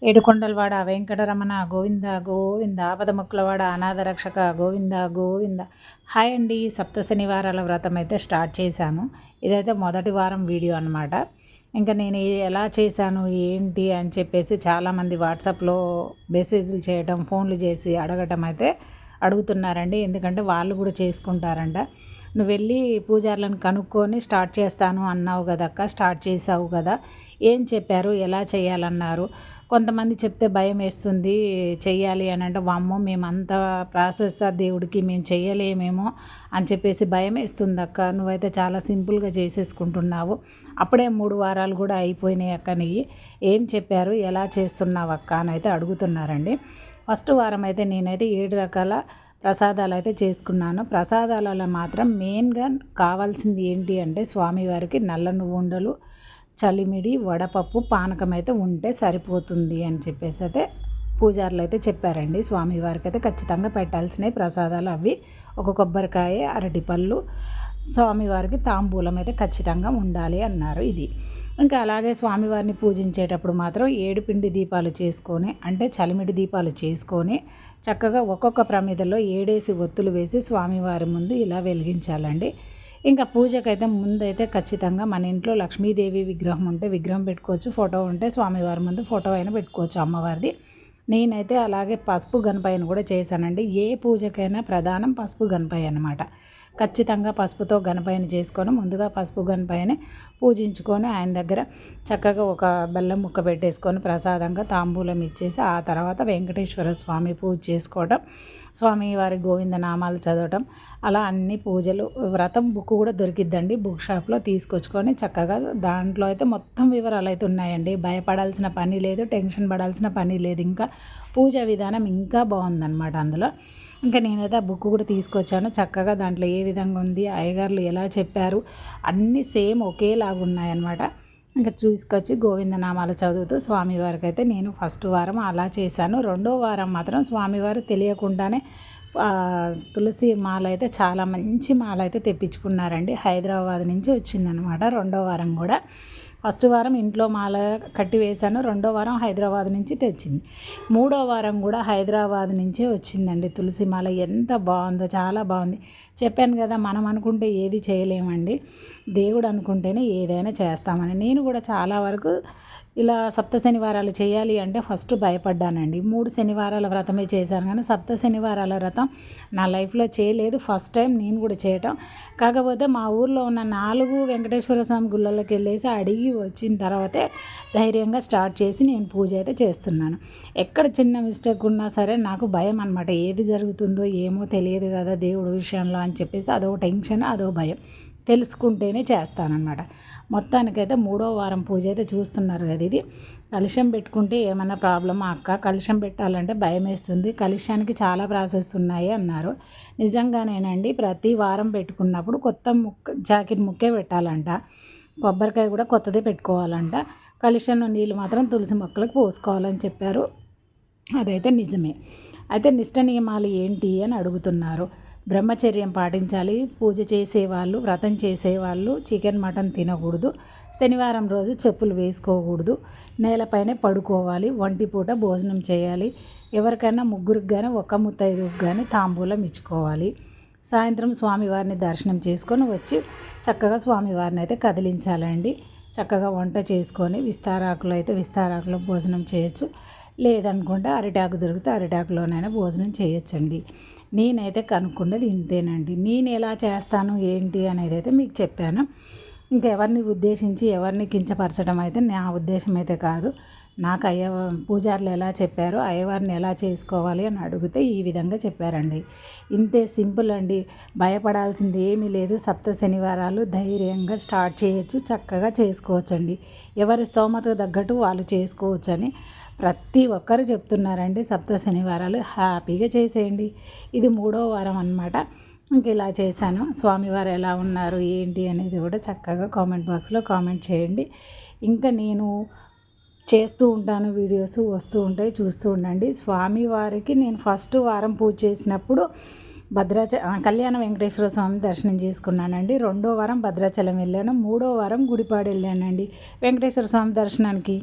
ఏడుకొండలవాడ వెంకటరమణ గోవింద గోవింద ఆపదముక్కులవాడ అనాథ రక్షక గోవింద గోవింద. హాయ్ అండి, సప్త శనివారాల వ్రతం అయితే స్టార్ట్ చేశాను. ఇదైతే మొదటి వారం వీడియో అనమాట. ఇంకా నేను ఎలా చేశాను ఏంటి అని చెప్పేసి చాలామంది వాట్సాప్లో మెసేజ్లు చేయటం, ఫోన్లు చేసి అడగటం అయితే అడుగుతున్నారండి. ఎందుకంటే వాళ్ళు కూడా చేసుకుంటారంట. నువ్వు వెళ్ళి పూజారులను కనుక్కొని స్టార్ట్ చేస్తాను అన్నావు కదక్క, స్టార్ట్ చేసావు కదా, ఏం చెప్పారు, ఎలా చేయాలన్నారు? కొంతమంది చెప్తే భయం వేస్తుంది చెయ్యాలి అని అంటే, వామ్మో మేమంతా ప్రాసెస్ దేవుడికి మేము చెయ్యలేమేమో అని చెప్పేసి భయం వేస్తుంది అక్క, నువ్వైతే చాలా సింపుల్గా చేసేసుకుంటున్నావు, అప్పుడే 3 వారాలు కూడా అయిపోయినాయి అక్క, నెయ్యి ఏం చెప్పారు, ఎలా చేస్తున్నావు అక్క అని అయితే అడుగుతున్నారండి. ఫస్ట్ వారం అయితే నేనైతే 7 రకాల ప్రసాదాలు అయితే చేసుకున్నాను. ప్రసాదాలలో మాత్రం మెయిన్గా కావాల్సింది ఏంటి అంటే స్వామివారికి నల్ల నువ్వుండలు, చలిమిడి, వడపప్పు, పానకం అయితే ఉంటే సరిపోతుంది అని చెప్పేసి అయితే పూజారులు అయితే చెప్పారండి. స్వామివారికి అయితే ఖచ్చితంగా పెట్టాల్సినవి ప్రసాదాలు అవి. ఒక కొబ్బరికాయ, అరటిపళ్ళు, స్వామివారికి తాంబూలం అయితే ఖచ్చితంగా ఉండాలి అన్నారు. ఇది ఇంకా అలాగే స్వామివారిని పూజించేటప్పుడు మాత్రం 7 పిండి దీపాలు చేసుకొని, అంటే చలిమిడి దీపాలు చేసుకొని చక్కగా ఒక్కొక్క ప్రమిదలో 7 ఒత్తులు వేసి స్వామివారి ముందు ఇలా వెలిగించాలండి. ఇంకా పూజకైతే ముందైతే ఖచ్చితంగా మన ఇంట్లో లక్ష్మీదేవి విగ్రహం ఉంటే విగ్రహం పెట్టుకోవచ్చు, ఫోటో ఉంటే స్వామివారి ముందు ఫోటో అయినా పెట్టుకోవచ్చు అమ్మవారిది. నేనైతే అలాగే పసుపు గణపయ్యను కూడా చేశానండి. ఏ పూజకైనా ప్రధానం పసుపు గణపయ్య అన్నమాట. ఖచ్చితంగా పసుపుతో గణపయ్యని చేసుకొని ముందుగా పసుపు గణపయ్యని పూజించుకొని ఆయన దగ్గర చక్కగా ఒక బెల్లం ముక్క పెట్టేసుకొని ప్రసాదంగా తాంబూలం ఇచ్చేసి ఆ తర్వాత వెంకటేశ్వర స్వామి పూజ చేసుకోవడం, స్వామి వారి గోవింద నామాలు చదవటం, అలా అన్ని పూజలు. వ్రతం బుక్ కూడా దొరికిద్దండి బుక్ షాప్లో, తీసుకొచ్చుకొని చక్కగా దాంట్లో అయితే మొత్తం వివరాలు అయితే ఉన్నాయండి. భయపడాల్సిన పని లేదు, టెన్షన్ పడాల్సిన పని లేదు. ఇంకా పూజ విధానం ఇంకా బాగుందన్నమాట అందులో. ఇంకా నేనైతే ఆ బుక్ కూడా తీసుకొచ్చాను. చక్కగా దాంట్లో ఏ విధంగా ఉంది, అయ్యగారులు ఎలా చెప్పారు, అన్నీ సేమ్ ఒకేలాగా ఉన్నాయన్నమాట. ఇంకా తీసుకొచ్చి గోవిందనామాలు చదువుతూ స్వామివారికి అయితే నేను ఫస్ట్ వారం అలా చేశాను. రెండో వారం మాత్రం స్వామివారు తెలియకుండానే తులసి మాల అయితే చాలా మంచి మాల అయితే తెప్పించుకున్నారండి. హైదరాబాద్ నుంచి వచ్చిందనమాట రెండో వారం కూడా. ఫస్ట్ వారం ఇంట్లో మాల కట్టి వేశాను, రెండో వారం హైదరాబాద్ నుంచి తెచ్చింది, మూడో వారం కూడా హైదరాబాద్ నుంచే వచ్చిందండి తులసి మాల. ఎంత బాగుందో, చాలా బాగుంది. చెప్పాను కదా, మనం అనుకుంటే ఏది చేయలేమండి, దేవుడు అనుకుంటేనే ఏదైనా చేస్తామని. నేను కూడా చాలా వరకు ఇలా సప్త శనివారాలు చేయాలి అంటే ఫస్ట్ భయపడ్డానండి. 3 శనివారాల వ్రతమే చేశాను, కానీ సప్త శనివారాల వ్రతం నా లైఫ్లో చేయలేదు. ఫస్ట్ టైం నేను కూడా చేయటం. కాకపోతే మా ఊర్లో ఉన్న 4 వెంకటేశ్వర స్వామి గుళ్ళకి వెళ్ళేసి అడిగి వచ్చిన తర్వాతే ధైర్యంగా స్టార్ట్ చేసి నేను పూజ అయితే చేస్తున్నాను. ఎక్కడ చిన్న మిస్టేక్ ఉన్నా సరే నాకు భయం అనమాట. ఏది జరుగుతుందో ఏమో తెలియదు కదా దేవుడి విషయంలో అని చెప్పేసి అదో టెన్షన్, అదో భయం. తెలుసుకుంటేనే చేస్తానన్నమాట. మొత్తానికైతే 3వ వారం పూజ అయితే చూస్తున్నారు కదా. ఇది కలశం పెట్టుకుంటే ఏమన్నా ప్రాబ్లమా అక్క, కలశం పెట్టాలంటే భయం వేస్తుంది, కలశానికి చాలా ప్రాసెస్ ఉన్నాయి అన్నారు. నిజంగానేనండి, ప్రతి వారం పెట్టుకున్నప్పుడు కొత్త జాకెట్ ముక్కే పెట్టాలంట, కొబ్బరికాయ కూడా కొత్తదే పెట్టుకోవాలంట, కలశంలో నీళ్ళు మాత్రం తులసి మొక్కలకు పోసుకోవాలని చెప్పారు. అదైతే నిజమే. అయితే నిష్ట నియమాలు ఏంటి అని అడుగుతున్నారు. బ్రహ్మచర్యం పాటించాలి. పూజ చేసేవాళ్ళు, వ్రతం చేసేవాళ్ళు చికెన్ మటన్ తినకూడదు, శనివారం రోజు చెప్పులు వేసుకోకూడదు, నేలపైనే పడుకోవాలి, ఒంటిపూట భోజనం చేయాలి, ఎవరికైనా ముగ్గురికి కానీ ఒక ముత్తైదుకు కానీ తాంబూలం ఇచ్చుకోవాలి, సాయంత్రం స్వామివారిని దర్శనం చేసుకొని వచ్చి చక్కగా స్వామివారిని అయితే కదిలించాలండి. చక్కగా వంట చేసుకొని విస్తారాకులు అయితే విస్తారాకులో భోజనం చేయొచ్చు, లేదనుకుంటే అరిటాకు దొరికితే అరిటాకులోనైనా భోజనం చేయొచ్చండి. నేనైతే కనుక్కున్నది ఇంతేనండి. నేను ఎలా చేస్తాను ఏంటి అనేది అయితే మీకు చెప్పాను. ఇంకెవరిని ఉద్దేశించి ఎవరిని కించపరచడం అయితే నా ఉద్దేశం అయితే కాదు. నాకు పూజారులు ఎలా చెప్పారో అయ్యవారిని ఎలా చేసుకోవాలి అని అడిగితే ఈ విధంగా చెప్పారండి. ఇంతే సింపుల్ అండి, భయపడాల్సింది ఏమీ లేదు. సప్త శనివారాలు ధైర్యంగా స్టార్ట్ చేయొచ్చు, చక్కగా చేసుకోవచ్చండి. ఎవరి స్తోమతకు తగ్గట్టు వాళ్ళు చేసుకోవచ్చని ప్రతి ఒక్కరు చెప్తున్నారండి. సప్త శనివారాలు హ్యాపీగా చేసేయండి. ఇది 3వ వారం అన్నమాట. ఇంక ఇలా చేశాను. స్వామివారు ఎలా ఉన్నారు ఏంటి అనేది కూడా చక్కగా కామెంట్ బాక్స్లో కామెంట్ చేయండి. ఇంకా నేను చేస్తూ ఉంటాను వీడియోస్, వస్తూ ఉంటాయి, చూస్తూ ఉండండి. స్వామివారికి నేను ఫస్ట్ వారం పూజ చేసినప్పుడు కళ్యాణ వెంకటేశ్వర స్వామి దర్శనం చేసుకున్నానండి. రెండో వారం భద్రాచలం వెళ్ళాను, 3వ వారం గుడిపాడు వెళ్ళానండి వెంకటేశ్వర స్వామి దర్శనానికి.